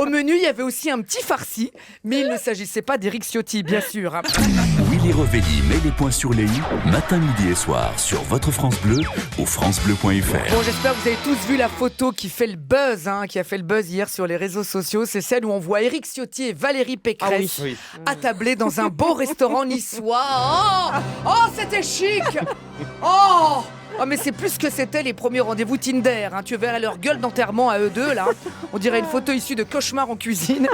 Au menu, il y avait aussi un petit farci, mais il ne s'agissait pas d'Éric Ciotti, bien sûr. Willy Revelli met les points sur les i, matin, midi et soir, sur votre France Bleu ou francebleu.fr. Bon, j'espère que vous avez tous vu la photo qui fait le buzz, qui a fait le buzz hier sur les réseaux sociaux. C'est celle où on voit Éric Ciotti et Valérie Pécresse attablés dans un beau restaurant niçois. Oh, c'était chic. Oh, mais c'est plus que c'était les premiers rendez-vous Tinder. Tu verrais leur gueule d'enterrement à eux deux, là. On dirait une photo issue de Cauchemar en cuisine.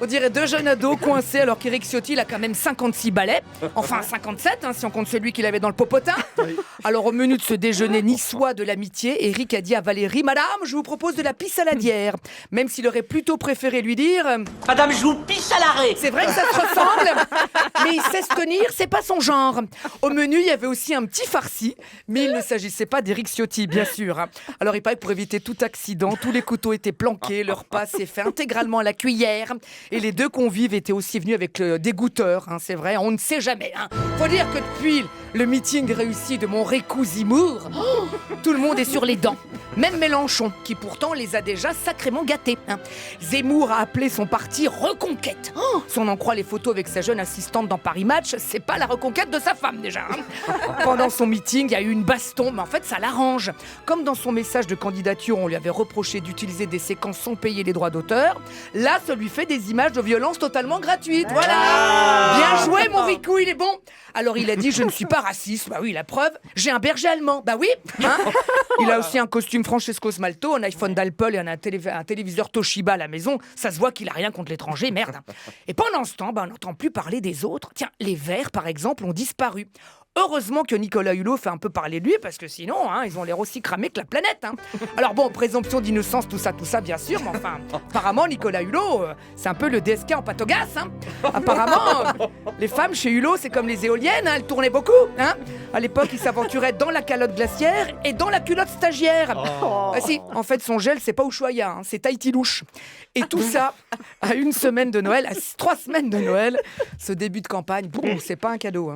On dirait deux jeunes ados coincés alors qu'Éric Ciotti, il a quand même 56 balais. Enfin, 57, si on compte celui qu'il avait dans le popotin. Alors, au menu de ce déjeuner niçois de l'amitié, Éric a dit à Valérie: Madame, je vous propose de la pisse saladière. Même s'il aurait plutôt préféré lui dire: Madame, je vous pisse à l'arrêt. C'est vrai que ça se ressemble, mais il sait se tenir, c'est pas son genre. Au menu, il y avait aussi un petit farci, mais il ne s'agissait pas d'Éric Ciotti, bien sûr. Alors, il paraît que pour éviter tout accident, tous les couteaux étaient planqués, le repas s'est fait intégralement à la cuillère, et les deux convives étaient aussi venus avec le dégoûteur, c'est vrai, on ne sait jamais. Faut dire que depuis le meeting réussi de mon Récou Zemmour, tout le monde est sur les dents. Même Mélenchon, qui pourtant les a déjà sacrément gâtés. Zemmour a appelé son parti Reconquête. Si on en croit les photos avec sa jeune assistante dans Paris Match, c'est pas la reconquête de sa femme déjà. Pendant son meeting, il y a eu une baston, mais en fait ça l'arrange. Comme dans son message de candidature, on lui avait reproché d'utiliser des séquences sans payer les droits d'auteur, là ça lui fait des images de violence totalement gratuites. Voilà. Bien joué mon Ricou, il est bon. Alors il a dit: je ne suis pas raciste. Bah oui, la preuve, j'ai un berger allemand. Bah oui. Il a aussi un costume Francesco Smalto, un iPhone d'Apple et un téléviseur Toshiba à la maison. Ça se voit qu'il a rien contre l'étranger, merde. Et pendant ce temps, on n'entend plus parler des autres. Tiens, les Verts par exemple ont disparu. Heureusement que Nicolas Hulot fait un peu parler de lui, parce que sinon, ils ont l'air aussi cramés que la planète. Alors bon, présomption d'innocence, tout ça, bien sûr, mais enfin, apparemment, Nicolas Hulot, c'est un peu le DSK en pâte au gaz. Apparemment, les femmes chez Hulot, c'est comme les éoliennes, elles tournaient beaucoup. À l'époque, il s'aventurait dans la calotte glaciaire et dans la culotte stagiaire. Ah si, en fait, son gel, c'est pas Ushuaïa, c'est Tahiti Louche. Et tout ça, à 1 semaine de Noël, à 3 semaines de Noël, ce début de campagne, c'est pas un cadeau.